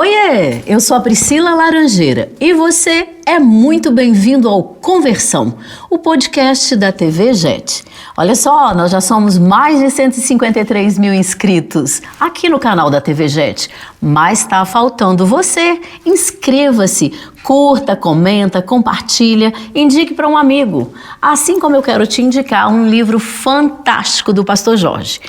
Oiê, eu sou a Priscila Laranjeira e você é muito bem-vindo ao Conversão, o podcast da TV JET. Olha só, nós já somos mais de 153 mil inscritos aqui no canal da TV JET, mas está faltando você. Inscreva-se, curta, comenta, compartilha, indique para um amigo. Assim como eu quero te indicar um livro fantástico do Pastor Jorge,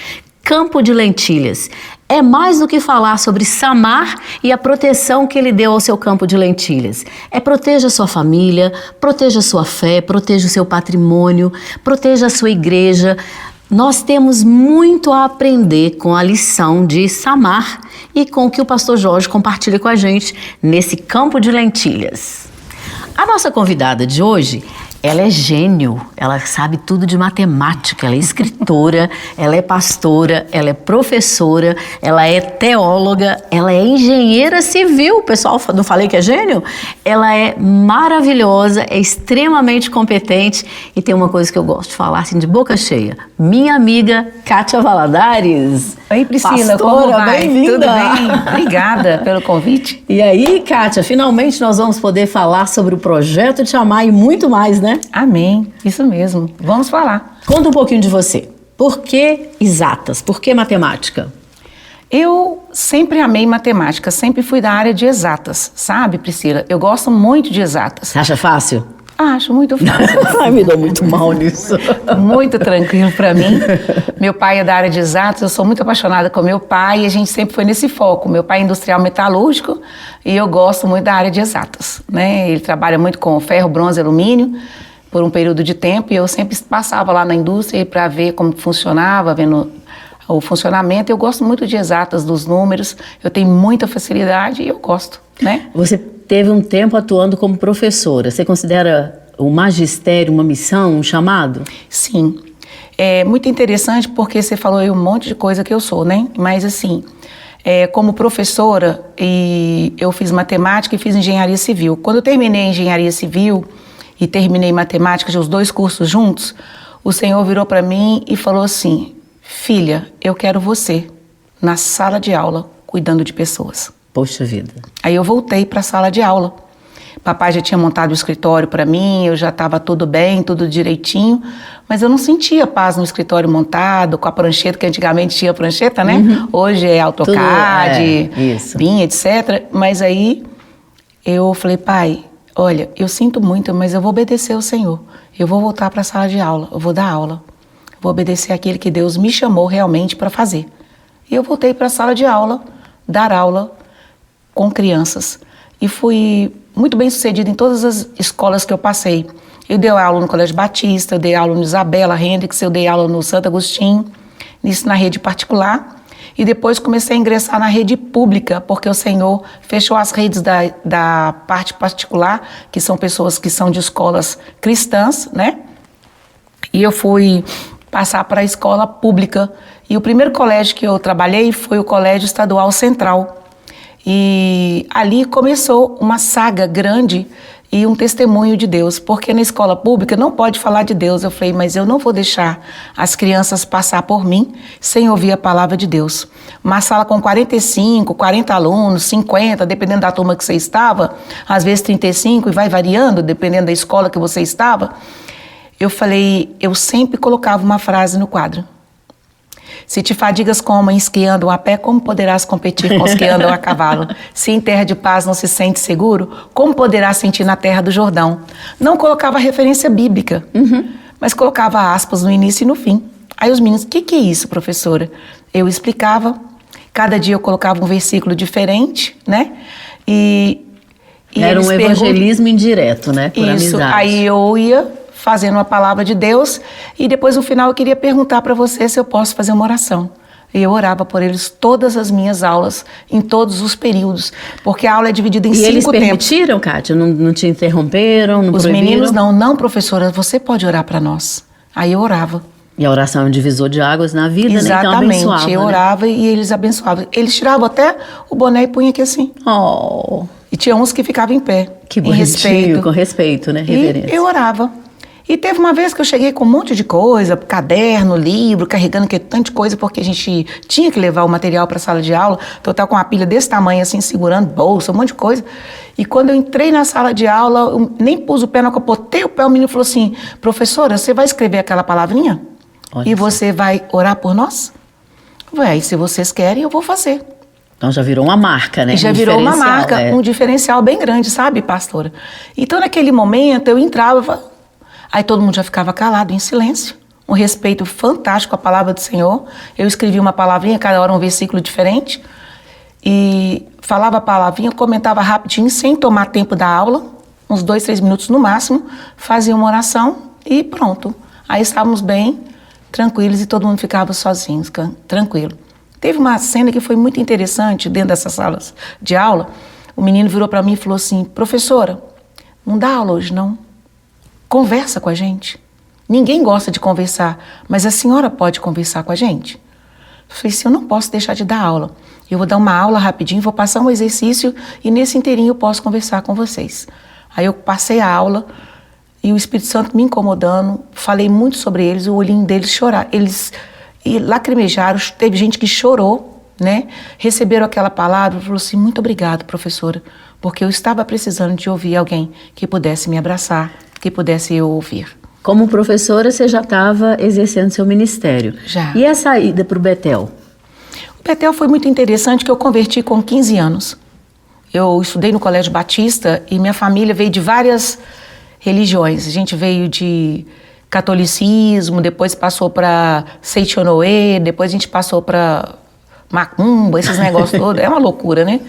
Campo de Lentilhas. É mais do que falar sobre Samar e a proteção que ele deu ao seu campo de lentilhas. Proteja a sua família, proteja a sua fé, proteja o seu patrimônio, proteja a sua igreja. Nós temos muito a aprender com a lição de Samar e com o que o pastor Jorge compartilha com a gente nesse campo de lentilhas. A nossa convidada de hoje, ela é gênio, ela sabe tudo de matemática, ela é escritora, ela é pastora, ela é professora, ela é teóloga, ela é engenheira civil. Pessoal, não falei que é gênio? Ela é maravilhosa, é extremamente competente e tem uma coisa que eu gosto de falar assim de boca cheia. Minha amiga Kátia Valadares. Oi, Priscila, pastora, como vai? bem-vinda. Tudo bem? Obrigada pelo convite. E aí, Kátia, finalmente nós vamos poder falar sobre o projeto Te Amar e muito mais, né? Amém, isso mesmo. Vamos falar. Conta um pouquinho de você. Por que exatas? Por que matemática? Eu sempre amei matemática, sempre fui da área de exatas, sabe, Priscila? Eu gosto muito de exatas. Você acha fácil? Acho muito fácil. Ai, me dou muito mal nisso. Muito tranquilo para mim. Meu pai é da área de exatas, eu sou muito apaixonada com meu pai e a gente sempre foi nesse foco. Meu pai é industrial metalúrgico e eu gosto muito da área de exatas, né? Ele trabalha muito com ferro, bronze e alumínio por um período de tempo e eu sempre passava lá na indústria para ver como funcionava, vendo o funcionamento. Eu gosto muito de exatas, dos números, eu tenho muita facilidade e eu gosto, né? Você teve um tempo atuando como professora. Você considera o magistério uma missão, um chamado? Sim. É muito interessante porque você falou aí um monte de coisa que eu sou, né? Mas assim, como professora, eu fiz matemática e fiz engenharia civil. Quando eu terminei engenharia civil e terminei matemática, os dois cursos juntos, o Senhor virou para mim e falou assim: filha, eu quero você na sala de aula cuidando de pessoas. Poxa vida. Aí eu voltei para a sala de aula. Papai já tinha montado o escritório para mim, eu já estava tudo bem, tudo direitinho, mas eu não sentia paz no escritório montado, com a prancheta, que antigamente tinha prancheta, né? Uhum. Hoje é AutoCAD, BIM, etc. Mas aí eu falei: pai, olha, eu sinto muito, mas eu vou obedecer ao Senhor. Eu vou voltar para a sala de aula, eu vou dar aula. Eu vou obedecer àquilo que Deus me chamou realmente para fazer. E eu voltei para a sala de aula, dar aula com crianças. E fui muito bem sucedida em todas as escolas que eu passei. Eu dei aula no Colégio Batista, eu dei aula no Isabela Hendricks, eu dei aula no Santo Agostinho, isso na rede particular. E depois comecei a ingressar na rede pública, porque o Senhor fechou as redes da parte particular, que são pessoas que são de escolas cristãs, né? E eu fui passar para a escola pública. E o primeiro colégio que eu trabalhei foi o Colégio Estadual Central. E ali começou uma saga grande e um testemunho de Deus, porque na escola pública não pode falar de Deus. Eu falei: mas eu não vou deixar as crianças passar por mim sem ouvir a palavra de Deus. Uma sala com 45, 40 alunos, 50, dependendo da turma que você estava, às vezes 35 e vai variando, dependendo da escola que você estava. Eu falei, eu sempre colocava uma frase no quadro: se te fadigas com homens que andam a pé, como poderás competir com os que andam a cavalo? Se em terra de paz não se sente seguro, como poderás sentir na terra do Jordão? Não colocava referência bíblica, mas colocava aspas no início e no fim. Aí os meninos: o que é isso, professora? Eu explicava, cada dia eu colocava um versículo diferente, né? E era um evangelismo indireto, né? Por isso, amizade. Aí eu ia fazendo a palavra de Deus, e depois no final eu queria perguntar para você se eu posso fazer uma oração. E eu orava por eles todas as minhas aulas, em todos os períodos, porque a aula é dividida em 5 tempos. E eles permitiram, Kátia? Não te interromperam, não Os proibiram? Meninos não, professora, você pode orar para nós. Aí eu orava. E a oração é um divisor de águas na vida, exatamente, né? Então abençoava, eu orava, né? E eles abençoavam. Eles tiravam até o boné e punham aqui assim. Oh. E tinha uns que ficavam em pé, que em respeito. Com respeito, né? Reverência. E eu orava. E teve uma vez que eu cheguei com um monte de coisa, caderno, livro, carregando tanta coisa, porque a gente tinha que levar o material para a sala de aula. Então eu estava com uma pilha desse tamanho, assim, segurando bolsa, um monte de coisa. E quando eu entrei na sala de aula, eu nem pus o pé no capô, botei o pé, o menino falou assim, professora, você vai escrever aquela palavrinha? Olha e você vai orar por nós? Aí, se vocês querem, eu vou fazer. Então já virou uma marca, né? Já virou uma marca, um diferencial bem grande, sabe, pastora? Então, naquele momento, eu entrava, aí todo mundo já ficava calado, em silêncio. Um respeito fantástico à palavra do Senhor. Eu escrevia uma palavrinha, cada hora um versículo diferente. E falava a palavrinha, comentava rapidinho, sem tomar tempo da aula, uns 2, 3 minutos no máximo, fazia uma oração e pronto. Aí estávamos bem tranquilos e todo mundo ficava sozinho, tranquilo. Teve uma cena que foi muito interessante dentro dessas salas de aula. O menino virou para mim e falou assim, professora, não dá aula hoje não? Conversa com a gente. Ninguém gosta de conversar, mas a senhora pode conversar com a gente? Eu falei assim, eu não posso deixar de dar aula. Eu vou dar uma aula rapidinho, vou passar um exercício e nesse inteirinho eu posso conversar com vocês. Aí eu passei a aula e o Espírito Santo me incomodando, falei muito sobre eles, o olhinho deles chorar. Eles lacrimejaram, teve gente que chorou, né? Receberam aquela palavra e falou assim, muito obrigado, professora, porque eu estava precisando de ouvir alguém que pudesse me abraçar, que pudesse eu ouvir. Como professora, você já estava exercendo seu ministério. Já. E a saída para o Betel? O Betel foi muito interessante, que eu converti com 15 anos. Eu estudei no Colégio Batista e minha família veio de várias religiões. A gente veio de catolicismo, depois passou para Seichonoe, depois a gente passou para macumba, esses negócios todos. É uma loucura, né?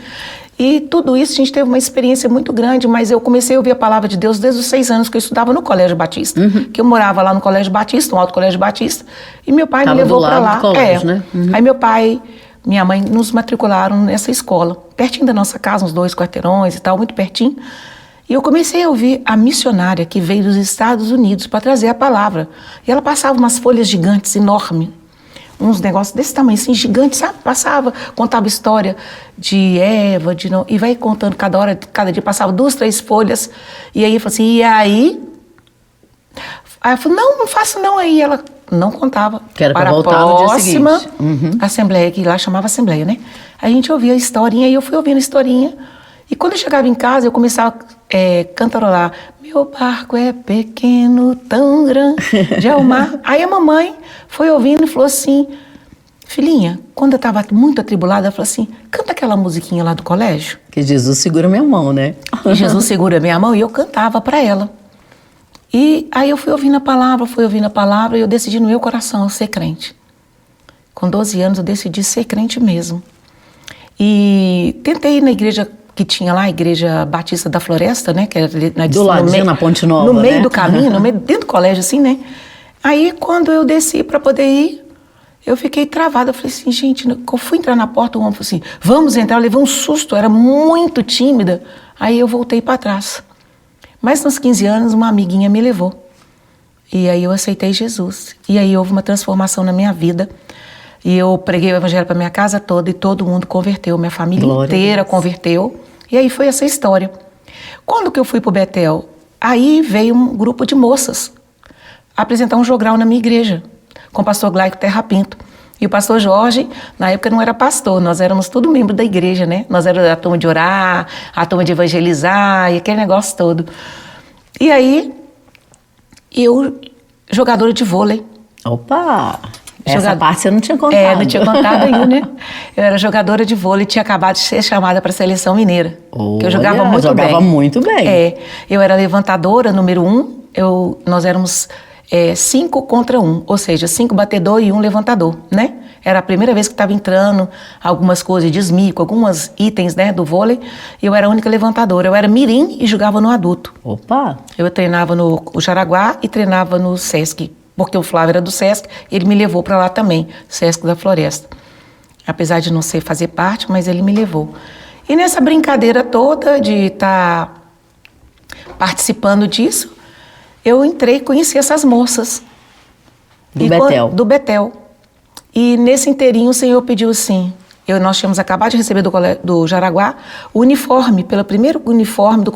E tudo isso a gente teve uma experiência muito grande, mas eu comecei a ouvir a palavra de Deus desde os 6 anos que eu estudava no Colégio Batista. Que eu morava lá no Colégio Batista, no Alto Colégio Batista, e meu pai me levou para lá. Do colégio, né? Aí meu pai, minha mãe nos matricularam nessa escola, pertinho da nossa casa, uns 2 quarteirões e tal, muito pertinho. E eu comecei a ouvir a missionária que veio dos Estados Unidos para trazer a palavra. E ela passava umas folhas gigantes, enormes, uns negócios desse tamanho, assim, gigantes, sabe? Passava, contava história de Eva, e vai contando cada hora, cada dia passava 2, 3 folhas. E aí, eu falei assim, e aí? Aí eu falei, não faço não. Aí ela não contava. Que era para a voltar no dia próxima seguinte. assembleia, que lá chamava assembleia, né? A gente ouvia a historinha, e eu fui ouvindo a historinha. E quando eu chegava em casa, eu começava a cantarolar. Meu barco é pequeno, tão grande é o mar. Aí a mamãe foi ouvindo e falou assim, filhinha, quando eu estava muito atribulada, ela falou assim, canta aquela musiquinha lá do colégio. Que Jesus segura minha mão, né? E Jesus segura minha mão, e eu cantava para ela. E aí eu fui ouvindo a palavra, e eu decidi no meu coração ser crente. Com 12 anos eu decidi ser crente mesmo. E tentei ir na igreja que tinha lá, a Igreja Batista da Floresta, né? Que era do ladinho, na Ponte Nova, no meio né? do caminho, dentro do colégio, assim, né? Aí, quando eu desci para poder ir, eu fiquei travada. Eu falei assim, gente, eu fui entrar na porta, o homem falou assim, vamos entrar. Eu levei um susto, eu era muito tímida. Aí eu voltei para trás. Mas nos 15 anos, uma amiguinha me levou. E aí eu aceitei Jesus. E aí houve uma transformação na minha vida. E eu preguei o evangelho para minha casa toda e todo mundo converteu. Minha família inteira converteu. E aí foi essa história. Quando que eu fui para o Betel? Aí veio um grupo de moças apresentar um jogral na minha igreja, com o pastor Glaico Terra Pinto. E o pastor Jorge, na época, não era pastor, nós éramos todos membros da igreja, né? Nós éramos a turma de orar, a turma de evangelizar e aquele negócio todo. E aí, eu, jogadora de vôlei. Opa! Essa parte você não tinha contado. É, não tinha contado ainda, né? Eu era jogadora de vôlei, tinha acabado de ser chamada para a seleção mineira. Que eu jogava muito bem. Jogava muito bem. É, eu era levantadora, número 1. Nós éramos 5 contra 1, ou seja, 5 batedor e 1 levantador, né? Era a primeira vez que estava entrando algumas coisas de esmico, alguns itens, né, do vôlei. E eu era a única levantadora. Eu era mirim e jogava no adulto. Opa! Eu treinava no Jaraguá e treinava no Sesc. Porque o Flávio era do Sesc, ele me levou para lá também, Sesc da Floresta. Apesar de não fazer parte, mas ele me levou. E nessa brincadeira toda de estar participando disso, eu entrei e conheci essas moças. Do Betel. Do Betel. E nesse inteirinho o Senhor pediu assim, Nós tínhamos acabado de receber do Jaraguá o uniforme, pelo primeiro uniforme do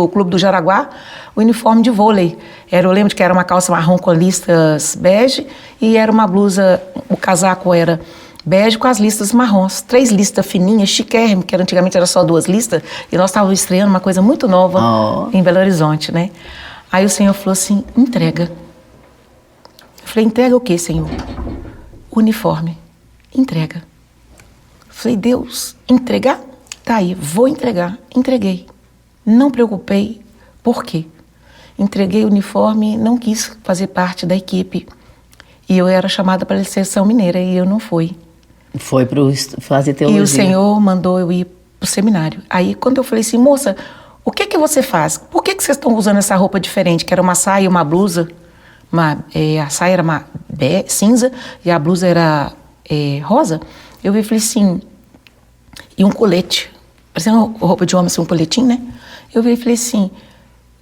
Clube do Jaraguá, o uniforme de vôlei. Eu lembro que era uma calça marrom com listas bege e era uma blusa, o casaco era bege com as listas marrons. 3 listas fininhas, chiquérrimo, que antigamente era só 2 listas, e nós estávamos estreando uma coisa muito nova em Belo Horizonte, né? Aí o Senhor falou assim, entrega. Eu falei, entrega o quê, Senhor? Uniforme. Entrega. Falei, Deus, entregar? Tá aí, vou entregar. Entreguei. Não preocupei. Por quê? Entreguei o uniforme, não quis fazer parte da equipe. E eu era chamada para a seleção mineira e eu não fui. Foi para fazer teologia. E o Senhor mandou eu ir para o seminário. Aí quando eu falei assim, moça, o que você faz? Por que vocês estão usando essa roupa diferente? Que era uma saia e uma blusa. A saia era cinza e a blusa era rosa. Eu vi e falei assim, e um colete, parecendo roupa de homem, assim, um coletinho, né? Eu vi e falei assim,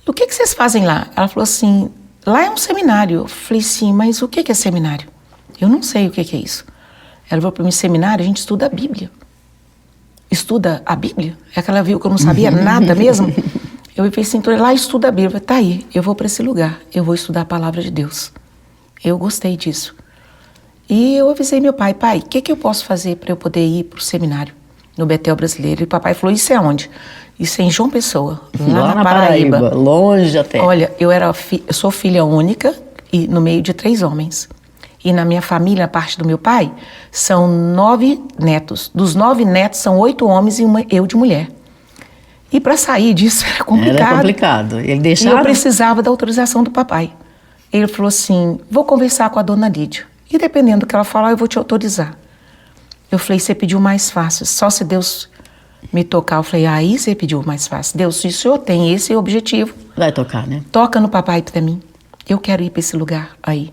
o que vocês fazem lá? Ela falou assim, lá é um seminário. Eu falei assim, mas o que é seminário? Eu não sei o que é isso. Ela falou para mim, seminário, a gente estuda a Bíblia. Estuda a Bíblia? É que ela viu que eu não sabia nada mesmo. Eu falei assim, então lá estuda a Bíblia. Eu falei, tá aí, eu vou para esse lugar, eu vou estudar a palavra de Deus. Eu gostei disso. E eu avisei meu pai, o que eu posso fazer para eu poder ir para o seminário no Betel Brasileiro? E o papai falou, isso é onde? Isso é em João Pessoa, lá na Paraíba. Longe até. Olha, eu sou filha única e no meio de 3 homens. E na minha família, a parte do meu pai, são 9 netos. Dos 9 netos, são 8 homens e eu de mulher. E para sair disso era complicado. Era complicado. Ele deixava... E eu precisava da autorização do papai. Ele falou assim, vou conversar com a dona Lídia. E dependendo do que ela falar, eu vou te autorizar. Eu falei, você pediu mais fácil. Só se Deus me tocar. Eu falei, aí você pediu mais fácil. Deus, se o senhor tem esse objetivo... Vai tocar, né? Toca no papai para mim. Eu quero ir para esse lugar aí.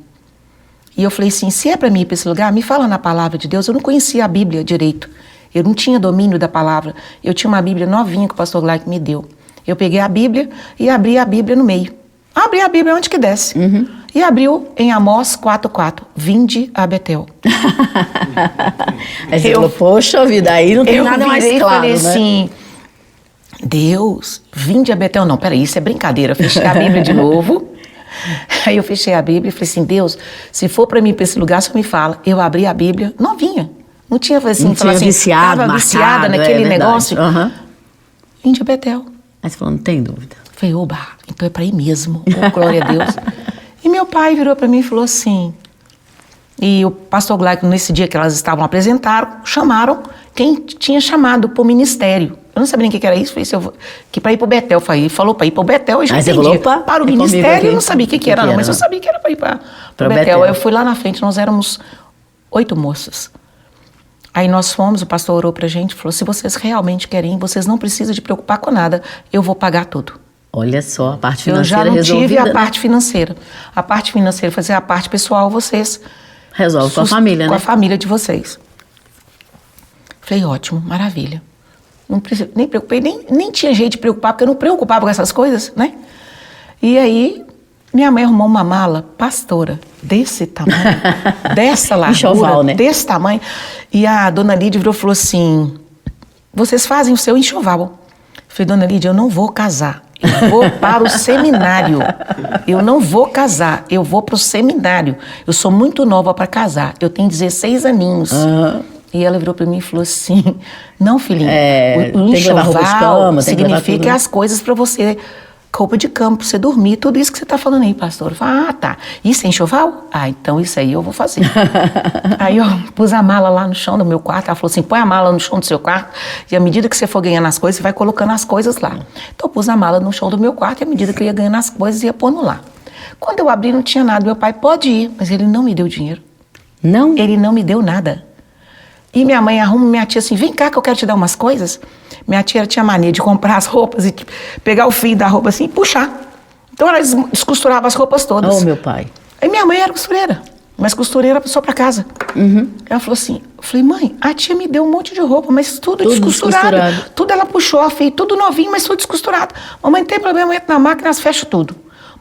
E eu falei assim, se é para mim ir para esse lugar, me fala na palavra de Deus. Eu não conhecia a Bíblia direito. Eu não tinha domínio da palavra. Eu tinha uma Bíblia novinha que o pastor Glauco me deu. Eu peguei a Bíblia e abri a Bíblia no meio. Abri a Bíblia onde que desce. E abriu em Amós 4:4. Vinde a Betel. Aí você falou, poxa vida, aí não tem nada mais claro, eu falei né? assim, Deus, vinde a Betel. Não, peraí, isso é brincadeira. Eu fechei a Bíblia de novo. Aí eu fechei a Bíblia e falei assim, Deus, se for para mim para esse lugar, só me fala. Eu abri a Bíblia novinha. Não tinha assim, não tinha assim, viciado, estava viciada naquele negócio. Vinde a Betel. Aí você falou, não tem dúvida. Falei, oba, então é para ir mesmo. Oh, glória a Deus. E meu pai virou para mim e falou assim, e o pastor Glauco, nesse dia que elas estavam chamaram quem tinha chamado para o ministério. Eu não sabia nem o que era isso, falei, que para ir para o Betel. Ele falou para ir para o Betel, eu já entendi. Falou, para o ministério, eu não sabia o que era, não, mas eu sabia que era para ir para o Betel. Aí eu fui lá na frente, nós éramos 8 moças. Aí nós fomos, o pastor orou pra gente, falou, se vocês realmente querem, vocês não precisam de preocupar com nada, eu vou pagar tudo. Olha só, a parte financeira resolvida. Eu já não tive a parte né? financeira. A parte financeira, fazer a parte pessoal, vocês... Resolve com a família, né? Com a família de vocês. Falei, ótimo, maravilha. Não precisa, nem preocupei, nem tinha jeito de preocupar, porque eu não preocupava com essas coisas, né? E aí, minha mãe arrumou uma mala, pastora, desse tamanho, dessa largura, enxoval, né? Desse tamanho. E a dona Lídia virou e falou assim, vocês fazem o seu enxoval. Eu falei, dona Lídia, eu não vou casar. Eu vou para o seminário. Eu não vou casar, eu vou para o seminário. Eu sou muito nova para casar. Eu tenho 16 aninhos. E ela virou para mim e falou assim, não, filhinha, o enxoval significa as coisas para você, roupa de campo, pra você dormir, tudo isso que você está falando aí, pastor. Eu falei, tá, isso é enxoval? Então isso aí eu vou fazer. Aí eu pus a mala lá no chão do meu quarto, ela falou assim, põe a mala no chão do seu quarto, e à medida que você for ganhando as coisas, você vai colocando as coisas lá. Então eu pus a mala no chão do meu quarto, e à medida que eu ia ganhando as coisas, ia pondo lá. Quando eu abri, não tinha nada. Meu pai, pode ir, mas ele não me deu dinheiro. Não? Ele não me deu nada. E minha mãe arruma minha tia assim, vem cá que eu quero te dar umas coisas. Minha tia tinha mania de comprar as roupas e pegar o fio da roupa assim e puxar. Então ela descosturava as roupas todas. Oh, meu pai. Aí minha mãe era costureira, mas costureira só pra casa. Ela falou assim, eu falei, mãe, a tia me deu um monte de roupa, mas tudo descosturado. Tudo ela puxou, a fio, tudo novinho, mas tudo descosturado. Mamãe, não tem problema, eu entro na máquina, elas fecham tudo.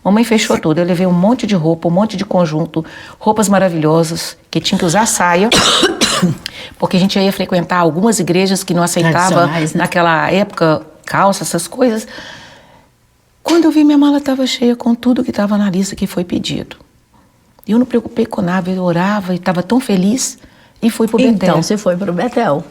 Mamãe fechou tudo. Eu levei um monte de roupa, um monte de conjunto, roupas maravilhosas, que tinha que usar saia, porque a gente ia frequentar algumas igrejas que não aceitavam, né? Naquela época, calça, essas coisas. Quando eu vi, minha mala estava cheia com tudo que estava na lista que foi pedido. Eu não me preocupei com nada, eu orava e estava tão feliz e fui para o Betel. Então você foi para o Betel.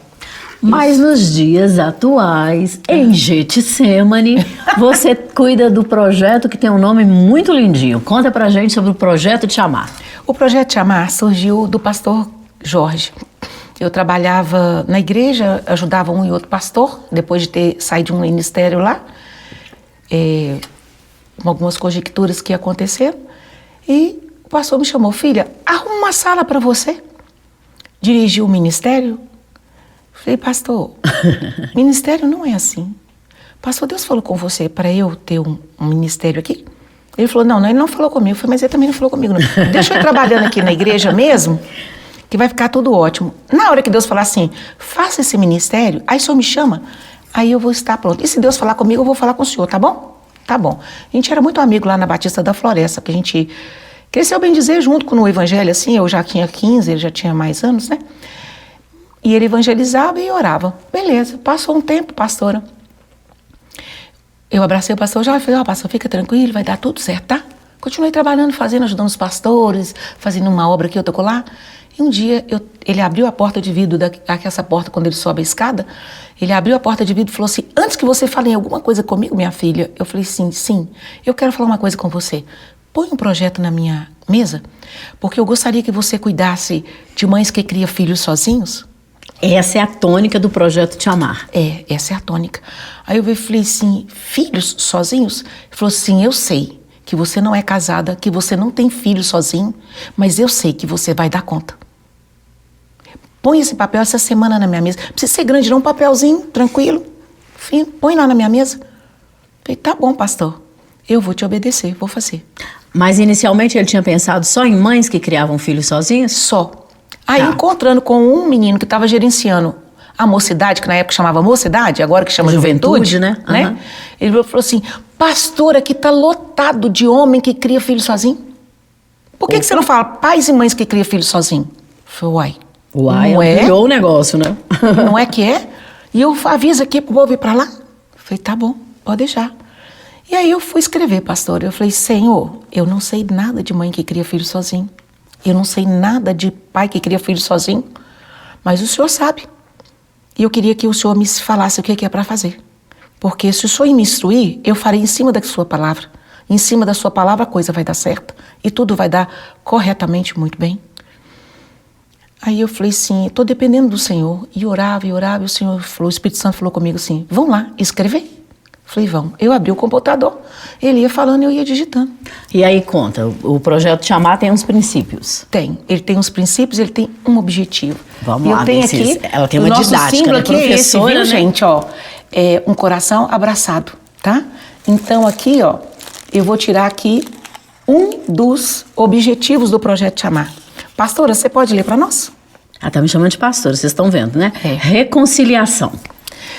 Mas nos dias atuais, em Getsemane, você cuida do projeto que tem um nome muito lindinho. Conta pra gente sobre o Projeto Te Amar. O Projeto Te Amar surgiu do pastor Jorge. Eu trabalhava na igreja, ajudava um e outro pastor, depois de ter saído de um ministério lá, com algumas conjecturas que aconteceram. E o pastor me chamou: filha, arruma uma sala para você. Dirigiu o ministério. Falei: pastor, ministério não é assim. Pastor, Deus falou com você para eu ter um ministério aqui? Ele falou: não, ele não falou comigo. Eu falei: mas ele também não falou comigo, não. Deixa eu ir trabalhando aqui na igreja mesmo, que vai ficar tudo ótimo. Na hora que Deus falar assim, faça esse ministério, aí o senhor me chama, aí eu vou estar pronto. E se Deus falar comigo, eu vou falar com o senhor, tá bom? Tá bom. A gente era muito amigo lá na Batista da Floresta, porque a gente cresceu, bem dizer, junto no evangelho, assim. Eu já tinha 15, ele já tinha mais anos, né? E ele evangelizava e orava. Beleza, passou um tempo, pastora. Eu abracei o pastor já e falei: ó, pastor, fica tranquilo, vai dar tudo certo, tá? Continuei trabalhando, fazendo, ajudando os pastores, fazendo uma obra aqui, outra colar. E um dia, ele abriu a porta de vidro, essa porta, quando ele sobe a escada, ele abriu a porta de vidro e falou assim: antes que você fale alguma coisa comigo, minha filha. Eu falei: sim, eu quero falar uma coisa com você. Põe um projeto na minha mesa, porque eu gostaria que você cuidasse de mães que criam filhos sozinhos. Essa é a tônica do Projeto Te Amar. Essa é a tônica. Aí eu falei assim: filhos sozinhos? Ele falou assim: eu sei que você não é casada, que você não tem filho sozinho, mas eu sei que você vai dar conta. Põe esse papel essa semana na minha mesa. Não precisa ser grande não, um papelzinho, tranquilo, fino, põe lá na minha mesa. Eu falei: tá bom, pastor, eu vou te obedecer, vou fazer. Mas inicialmente ele tinha pensado só em mães que criavam filhos sozinhas? Só. Aí, encontrando com um menino que estava gerenciando a mocidade, que na época chamava mocidade, agora que chama juventude, né? Uhum. Ele falou assim: pastor, aqui está lotado de homem que cria filho sozinho. Por que você não fala pais e mães que criam filho sozinho? Eu falei: uai, ampliou o negócio, né? Não é que é? E eu aviso aqui pro povo ir para lá. Eu falei: tá bom, pode deixar. E aí eu fui escrever, pastor. Eu falei: Senhor, eu não sei nada de mãe que cria filho sozinho. Eu não sei nada de pai que cria filho sozinho, mas o senhor sabe. E eu queria que o senhor me falasse o que é para fazer. Porque se o senhor me instruir, eu farei em cima da sua palavra. Em cima da sua palavra a coisa vai dar certo. E tudo vai dar corretamente muito bem. Aí eu falei assim: estou dependendo do Senhor. E orava, e o Senhor falou, o Espírito Santo falou comigo assim: vão lá, escrever. Falei: vamos. Eu abri o computador, ele ia falando e eu ia digitando. E aí conta, o Projeto Te Amar tem uns princípios. Tem. Ele tem uns princípios, ele tem um objetivo. Vamos lá, eu tenho aqui, ela tem uma didática, símbolo né? Aqui é esse, viu, né? Gente, ó, é um coração abraçado, tá? Então aqui, ó, eu vou tirar aqui um dos objetivos do Projeto Te Amar. Pastora, você pode ler para nós? Ah, tá me chamando de pastora, vocês estão vendo, né? Reconciliação.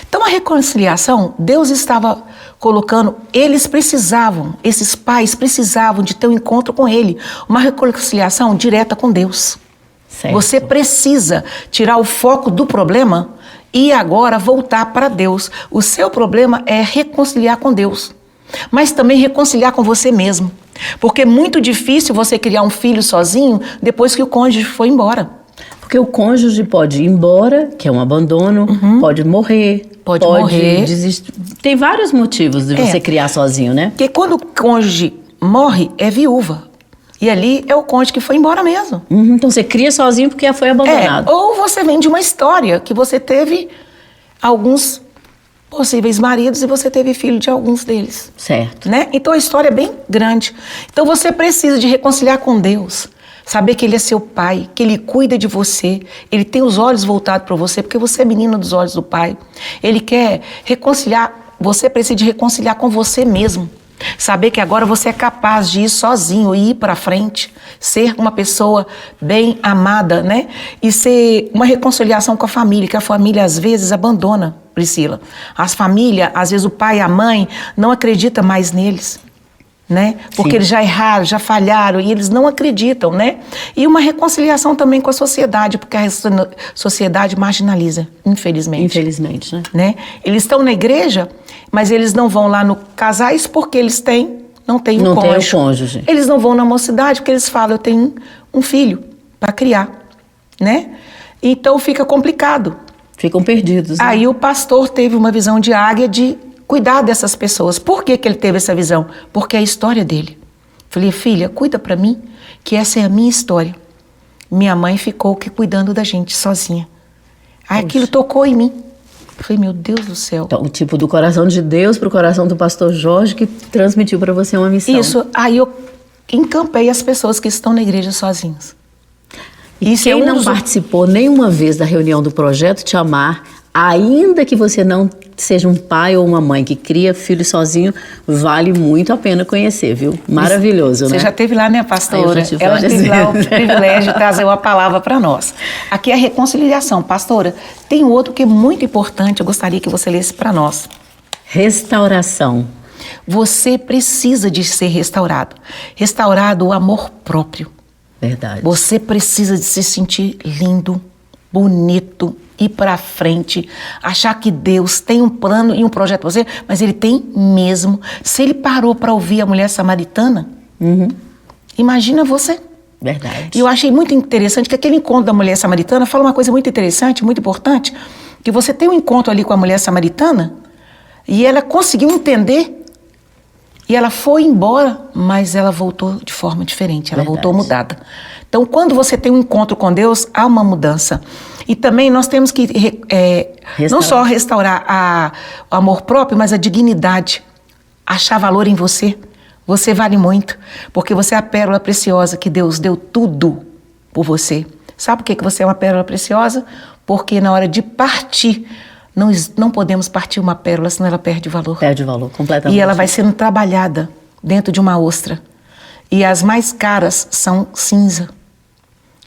Então, a reconciliação, Deus estava colocando, esses pais precisavam de ter um encontro com Ele, uma reconciliação direta com Deus. Certo. Você precisa tirar o foco do problema e agora voltar para Deus. O seu problema é reconciliar com Deus, mas também reconciliar com você mesmo, porque é muito difícil você criar um filho sozinho depois que o cônjuge foi embora. Porque o cônjuge pode ir embora, que é um abandono, pode morrer, pode desistir. Tem vários motivos de você criar sozinho, né? Porque quando o cônjuge morre, é viúva. E ali é o cônjuge que foi embora mesmo. Então você cria sozinho porque foi abandonado. Ou você vem de uma história que você teve alguns possíveis maridos e você teve filho de alguns deles. Certo. Né? Então a história é bem grande. Então você precisa de reconciliar com Deus. Saber que Ele é seu pai, que Ele cuida de você, Ele tem os olhos voltados para você, porque você é menina dos olhos do Pai. Ele quer reconciliar, você precisa de reconciliar com você mesmo. Saber que agora você é capaz de ir sozinho e ir para frente, ser uma pessoa bem amada, né? E ser uma reconciliação com a família, que a família às vezes abandona, Priscila. As famílias, às vezes o pai e a mãe não acreditam mais neles. né? Porque Sim. eles já erraram, já falharam e eles não acreditam, né? E uma reconciliação também com a sociedade, porque a sociedade marginaliza, infelizmente. Infelizmente, né? Né? Eles estão na igreja, mas eles não vão lá no casais porque eles não têm Não tem o cônjuge. cônjuge. Eles não vão na mocidade porque eles falam, eu tenho um filho para criar, né? Então fica complicado. Ficam perdidos. Né? Aí o pastor teve uma visão de águia de cuidar dessas pessoas. Por que ele teve essa visão? Porque é a história dele. Falei, filha, cuida para mim, que essa é a minha história. Minha mãe ficou cuidando da gente sozinha. Aí aquilo tocou em mim. Falei, meu Deus do céu. Então, tipo, do coração de Deus para o coração do pastor Jorge, que transmitiu para você uma missão. Isso, aí eu encampei as pessoas que estão na igreja sozinhas. E Isso quem é um não dos... participou nenhuma vez da reunião do Projeto Te Amar, ainda que você não seja um pai ou uma mãe que cria filho sozinho, vale muito a pena conhecer, viu? Maravilhoso, Você né? já esteve lá, né, pastora? Eu já tive Ela já várias teve lá o vezes. privilégio de trazer uma palavra para nós. Aqui é a reconciliação. Pastora, tem outro que é muito importante, eu gostaria que você lesse para nós. Restauração. Você precisa de ser restaurado. Restaurado o amor próprio. Verdade. Você precisa de se sentir lindo, bonito, ir para frente, achar que Deus tem um plano e um projeto para você, mas Ele tem mesmo. Se Ele parou para ouvir a mulher samaritana, imagina você. Verdade. E eu achei muito interessante que aquele encontro da mulher samaritana fala uma coisa muito interessante, muito importante, que você tem um encontro ali com a mulher samaritana e ela conseguiu entender e ela foi embora, mas ela voltou de forma diferente, ela Verdade. voltou mudada. Então, quando você tem um encontro com Deus, há uma mudança. E também nós temos que não só restaurar o amor próprio, mas a dignidade, achar valor em você. Você vale muito, porque você é a pérola preciosa que Deus deu tudo por você. Sabe por que você é uma pérola preciosa? Porque na hora de partir, não podemos partir uma pérola, senão ela perde valor. Perde valor completamente. E ela vai sendo trabalhada dentro de uma ostra. E as mais caras são cinza.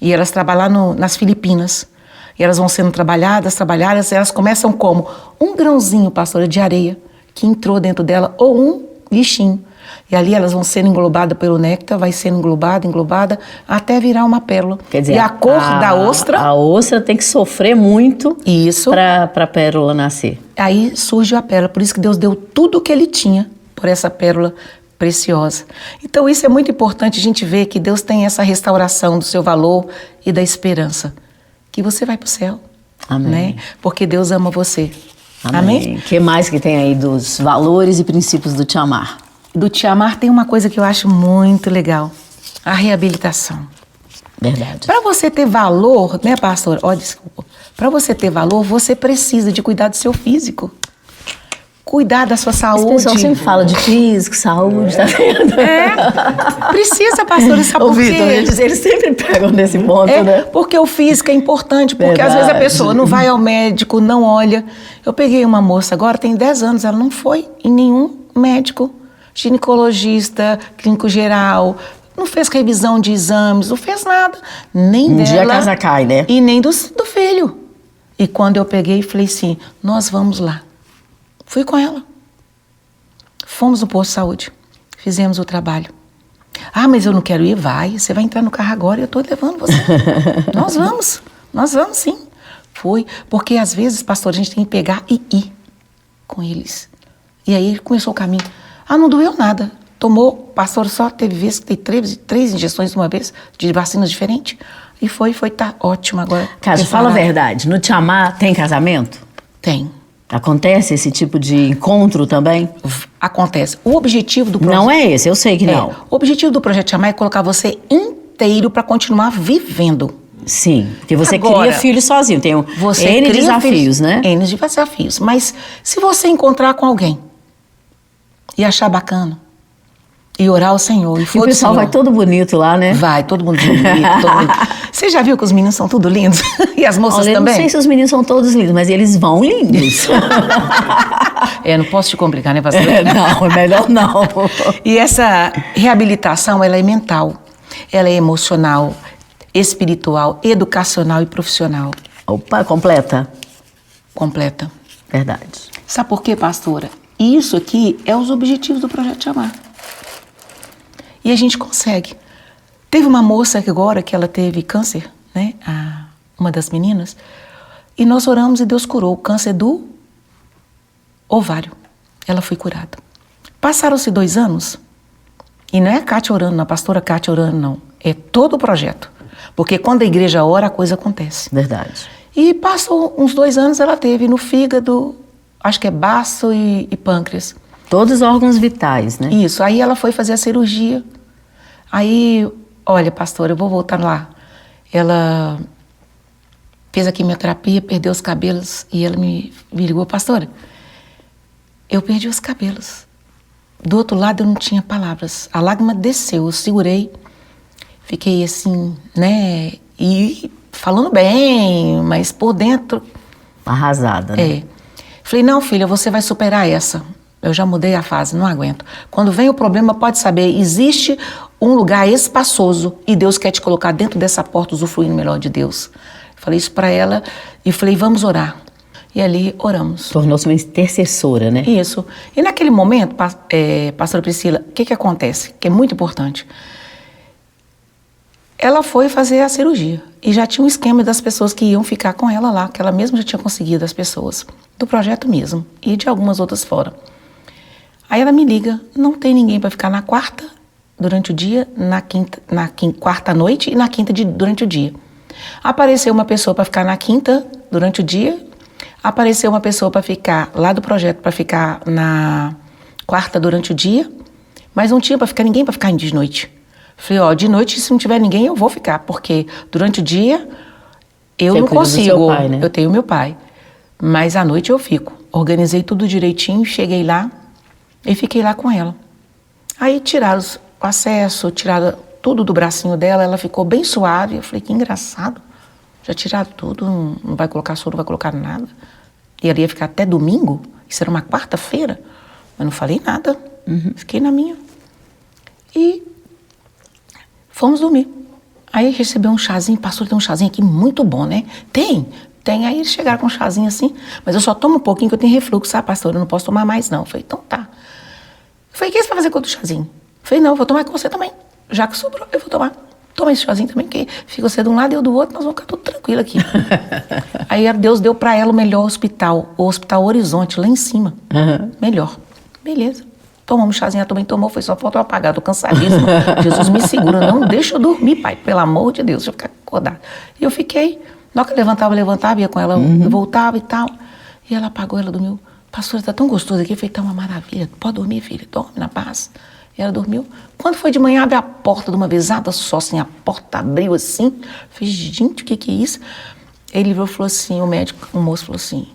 E elas trabalham nas Filipinas. E elas vão sendo trabalhadas, e elas começam como? Um grãozinho, pastora, de areia, que entrou dentro dela, ou um lixinho. E ali elas vão sendo englobadas pelo néctar, vai sendo englobada, até virar uma pérola. Quer dizer, e a cor da ostra... A ostra tem que sofrer muito Isso. para a pérola nascer. Aí surge a pérola. Por isso que Deus deu tudo o que Ele tinha por essa pérola preciosa. Então isso é muito importante a gente ver que Deus tem essa restauração do seu valor e da esperança. Que você vai para o céu. Amém. Né? Porque Deus ama você. Amém? O que mais que tem aí dos valores e princípios do Te Amar? Do Te Amar tem uma coisa que eu acho muito legal. A reabilitação. Verdade. Para você ter valor, né, pastor? Desculpa. Para você ter valor, você precisa de cuidar do seu físico. Cuidar da sua saúde. O pessoal sempre fala de físico, saúde, tá vendo? Precisa, pastor, sabe por quê? Vitor, eles sempre pegam nesse ponto, né? Porque o físico é importante, porque Verdade. às vezes a pessoa não vai ao médico, não olha. Eu peguei uma moça agora, tem 10 anos, ela não foi em nenhum médico, ginecologista, clínico geral, não fez revisão de exames, não fez nada. Nem Um dela. dia a casa cai, né? E nem do filho. E quando eu peguei, falei assim, nós vamos lá. Fui com ela. Fomos no posto de saúde. Fizemos o trabalho. Ah, mas eu não quero ir. Vai, você vai entrar no carro agora e eu estou levando você. Nós vamos sim. Foi, porque às vezes, pastor, a gente tem que pegar e ir com eles. E aí começou o caminho. Ah, não doeu nada. Tomou, pastor, só teve vezes que tem três injeções de uma vez, de vacinas diferentes. E tá ótimo agora. Cássio, fala a verdade. No Te Amar tem casamento? Tem. Acontece esse tipo de encontro também? Acontece. O objetivo do projeto... Não é esse, eu sei que não. O objetivo do Projeto Te Amar é colocar você inteiro para continuar vivendo. Sim, porque você Agora, cria filhos sozinho, tem Você N cria desafios, filhos, né? N desafios. Mas se você encontrar com alguém e achar bacana, e orar ao Senhor, e for E o pessoal do Senhor, vai todo bonito lá, né? vai, todo mundo bonito, todo mundo. Você já viu que os meninos são tudo lindos? E as moças Olha, eu também? não sei se os meninos são todos lindos, mas eles vão lindos. Não posso te complicar, né, pastor? Não, é melhor não. E essa reabilitação, ela é mental, ela é emocional, espiritual, educacional e profissional. Opa, completa. Completa. Verdade. Sabe por quê, pastora? Isso aqui é os objetivos do Projeto Te Amar. E a gente consegue. Teve uma moça agora que ela teve câncer, né? Uma das meninas. E nós oramos e Deus curou o câncer do ovário. Ela foi curada. Passaram-se 2 anos. E não é a Kátia orando, não, a pastora Kátia orando, não. É todo o projeto. Porque quando a igreja ora, a coisa acontece. Verdade. E passou uns 2 anos, ela teve no fígado, acho que é baço e pâncreas. Todos os órgãos vitais, né? Isso. Aí ela foi fazer a cirurgia. Aí, olha, pastora, eu vou voltar lá. Ela fez a quimioterapia, perdeu os cabelos e ela me ligou, pastora, eu perdi os cabelos. Do outro lado eu não tinha palavras. A lágrima desceu, eu segurei, fiquei assim, né? E falando bem, mas por dentro... Arrasada, né? É. Falei, não, filha, você vai superar essa. Eu já mudei a fase, não aguento. Quando vem o problema, pode saber, existe um lugar espaçoso e Deus quer te colocar dentro dessa porta, usufruindo melhor de Deus. Falei isso para ela e falei, vamos orar. E ali oramos. Tornou-se uma intercessora, né? Isso. E naquele momento, pastora Priscila, o que acontece? Que é muito importante. Ela foi fazer a cirurgia e já tinha um esquema das pessoas que iam ficar com ela lá, que ela mesma já tinha conseguido as pessoas, do projeto mesmo e de algumas outras fora. Aí ela me liga, não tem ninguém para ficar na quarta durante o dia, na quarta à noite e na quinta durante o dia. Apareceu uma pessoa para ficar na quinta durante o dia, apareceu uma pessoa para ficar lá do projeto, para ficar na quarta durante o dia, mas não tinha para ficar ninguém para ficar de noite. Falei, ó, de noite se não tiver ninguém eu vou ficar, porque durante o dia eu Você não cuida do consigo, seu pai, né? Eu tenho meu pai, mas à noite eu fico. Organizei tudo direitinho, cheguei lá e fiquei lá com ela. Aí tiraram o acesso, tiraram tudo do bracinho dela, ela ficou bem suave. Eu falei, que engraçado, já tiraram tudo, não vai colocar soro, não vai colocar nada. E ela ia ficar até domingo, isso era uma quarta-feira, mas não falei nada, fiquei na minha. E fomos dormir. Aí recebeu um chazinho, pastor, tem um chazinho aqui muito bom, né? Tem. Aí eles chegaram com um chazinho assim, mas eu só tomo um pouquinho que eu tenho refluxo, sabe, pastor? Eu não posso tomar mais, não. Eu falei, então tá. Eu falei, o que você vai fazer com o chazinho? Eu falei, não, eu vou tomar com você também. Já que sobrou, eu vou tomar. Toma esse chazinho também, que fica você de um lado e eu do outro, nós vamos ficar tudo tranquilo aqui. Aí Deus deu pra ela o melhor hospital, o Hospital Horizonte, lá em cima. Melhor. Beleza. Tomamos chazinho, ela também tomou, foi só falta eu apagar, tô cansadíssima. Jesus me segura, não deixa eu dormir, pai, pelo amor de Deus, deixa eu ficar acordada. E eu fiquei, na hora que eu levantava, ia com ela, eu voltava e tal. E ela apagou, ela dormiu. Pastora, tá tão gostoso aqui. Eu falei, tá uma maravilha, pode dormir, filha, dorme na paz. E ela dormiu. Quando foi de manhã, abre a porta de uma vezada só, assim, a porta abriu assim. Eu falei, gente, o que é isso? Ele virou e falou assim, o médico, o moço falou assim,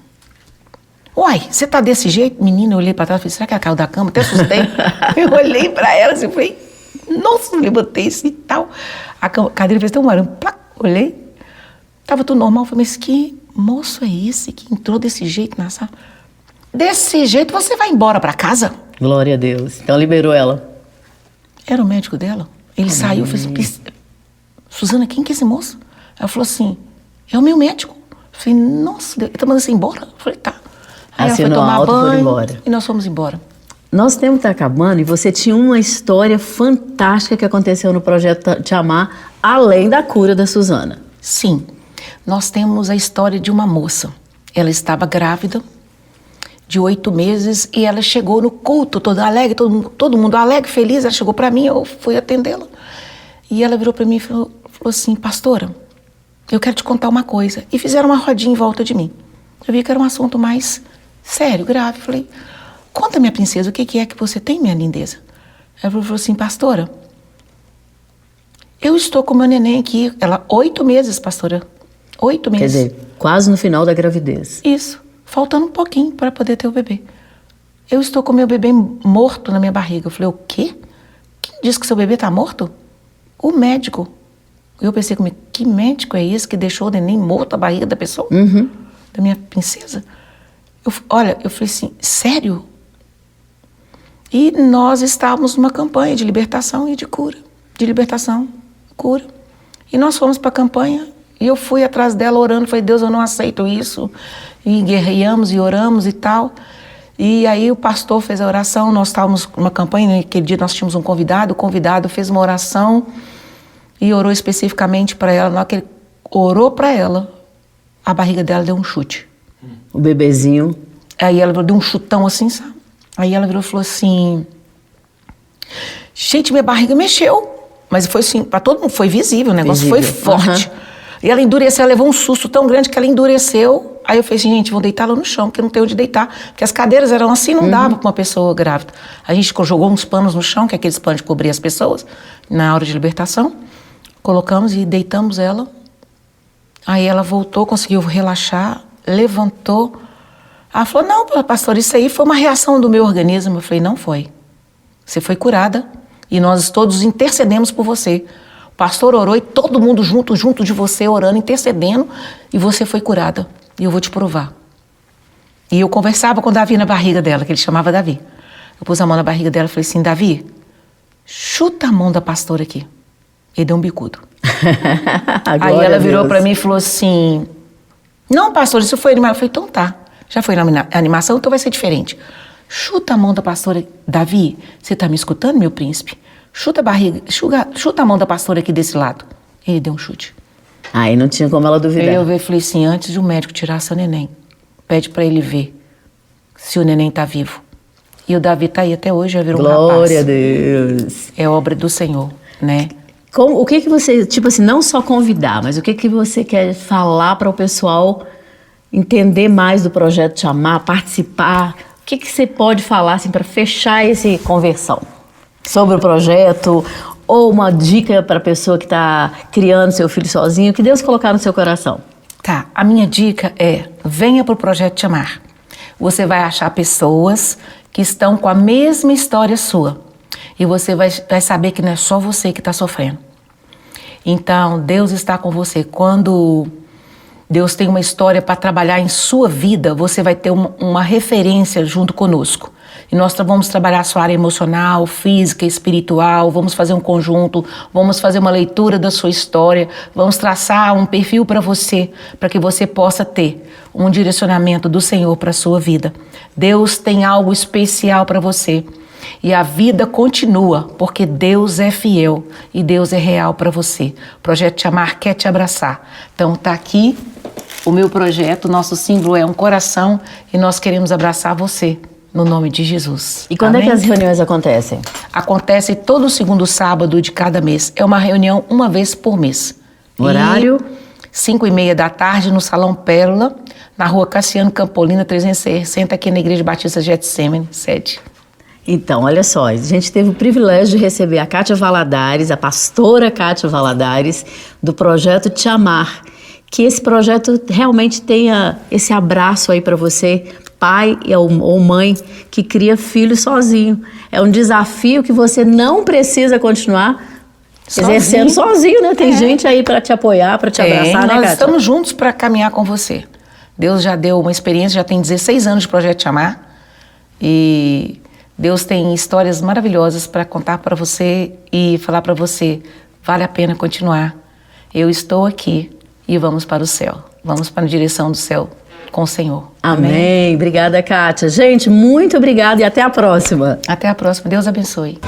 uai, você tá desse jeito? Menina, eu olhei pra trás e falei, será que ela caiu da cama? Até assustei. Eu olhei pra ela assim, falei, nossa, levantei assim e tal. A cadeira fez tão barulho, olhei, tava tudo normal. Eu falei, mas que moço é esse que entrou desse jeito na sala? Desse jeito você vai embora pra casa? Glória a Deus. Então liberou ela. Era o médico dela. Ele saiu e falou assim, Suzana, quem que é esse moço? Ela falou assim, é o meu médico. Eu falei, nossa, ele tá mandando você embora? Eu falei, tá. Aí ela foi tomar banho e nós fomos embora. Nosso tempo está acabando e você tinha uma história fantástica que aconteceu no Projeto Te Amar, além da cura da Suzana. Sim, nós temos a história de uma moça. Ela estava grávida de 8 meses e ela chegou no culto toda alegre, todo mundo alegre, feliz. Ela chegou para mim, eu fui atendê-la. E ela virou para mim e falou assim, pastora, eu quero te contar uma coisa. E fizeram uma rodinha em volta de mim. Eu vi que era um assunto mais sério, grave. Falei, conta, minha princesa, o que é que você tem, minha lindeza? Ela falou assim, pastora, eu estou com meu neném aqui. Ela, 8 meses, pastora. 8 meses. Quer dizer, quase no final da gravidez. Isso, faltando um pouquinho para poder ter o bebê. Eu estou com meu bebê morto na minha barriga. Eu falei, o quê? Quem disse que seu bebê está morto? O médico. Eu pensei comigo, que médico é esse que deixou o neném morto na barriga da pessoa? Da minha princesa? Eu falei assim, sério? E nós estávamos numa campanha de libertação e de cura. De libertação, cura. E nós fomos para a campanha e eu fui atrás dela orando. Falei, Deus, eu não aceito isso. E guerreamos e oramos e tal. E aí o pastor fez a oração, nós estávamos numa campanha, naquele dia nós tínhamos um convidado, o convidado fez uma oração e orou especificamente para ela. Na hora que ele orou para ela, a barriga dela deu um chute. O bebezinho. Aí ela deu um chutão assim, sabe? Aí ela virou e falou assim, gente, minha barriga mexeu. Mas foi assim, para todo mundo, foi visível, o negócio foi forte. E ela endureceu, ela levou um susto tão grande que ela endureceu. Aí eu falei assim, gente, vou deitar ela no chão, porque não tem onde deitar. Porque as cadeiras eram assim, não dava para uma pessoa grávida. A gente jogou uns panos no chão, que é aqueles panos de cobrir as pessoas, na hora de libertação. Colocamos e deitamos ela. Aí ela voltou, conseguiu relaxar, levantou. Ela falou, não, pastor, isso aí foi uma reação do meu organismo. Eu falei, não foi. Você foi curada e nós todos intercedemos por você. O pastor orou e todo mundo junto de você, orando, intercedendo, e você foi curada. E eu vou te provar. E eu conversava com o Davi na barriga dela, que ele chamava Davi. Eu pus a mão na barriga dela e falei assim, Davi, chuta a mão da pastora aqui. Ele deu um bicudo. Aí ela virou para mim e falou assim, não, pastor, isso foi animação. Eu falei, então tá, já foi animação, então vai ser diferente. Chuta a mão da pastora. Davi, você tá me escutando, meu príncipe? Chuta a barriga, chuta a mão da pastora aqui desse lado. Ele deu um chute. Aí não tinha como ela duvidar. Aí eu falei assim, antes de o médico tirar seu neném, pede para ele ver se o neném tá vivo. E o Davi tá aí até hoje, já virou um rapaz. Glória a Deus. É obra do Senhor, né? O que você, tipo assim, não só convidar, mas o que você quer falar para o pessoal entender mais do projeto Te Amar, participar? O que você pode falar assim para fechar esse conversão sobre o projeto ou uma dica para a pessoa que está criando seu filho sozinho, que Deus colocar no seu coração? Tá, a minha dica é, venha para o projeto Te Amar. Você vai achar pessoas que estão com a mesma história sua. E você vai saber que não é só você que está sofrendo. Então, Deus está com você. Quando Deus tem uma história para trabalhar em sua vida, você vai ter uma referência junto conosco. E nós vamos trabalhar a sua área emocional, física, espiritual, vamos fazer um conjunto, vamos fazer uma leitura da sua história, vamos traçar um perfil para você, para que você possa ter um direcionamento do Senhor para a sua vida. Deus tem algo especial para você. E a vida continua, porque Deus é fiel e Deus é real para você. O Projeto Te Amar quer te abraçar. Então tá aqui o meu projeto, nosso símbolo é um coração e nós queremos abraçar você, no nome de Jesus. E quando Amém? é que as reuniões acontecem? Acontece todo segundo sábado de cada mês. É uma reunião uma vez por mês. Horário? 5:30 da tarde no Salão Pérola, na rua Cassiano Campolina, 360, aqui na Igreja Batista Getsemane, sede. Então, olha só, a gente teve o privilégio de receber a Kátia Valadares, a pastora Kátia Valadares, do projeto Te Amar. Que esse projeto realmente tenha esse abraço aí para você, pai ou mãe que cria filho sozinho. É um desafio que você não precisa continuar exercendo sozinho, né? Tem gente aí para te apoiar, para te abraçar, né, Kátia? Nós estamos juntos para caminhar com você. Deus já deu uma experiência, já tem 16 anos de Projeto Te Amar. E Deus tem histórias maravilhosas para contar para você e falar para você, vale a pena continuar. Eu estou aqui e vamos para o céu. Vamos para a direção do céu com o Senhor. Amém. Obrigada, Kátia. Gente, muito obrigada e até a próxima. Até a próxima. Deus abençoe.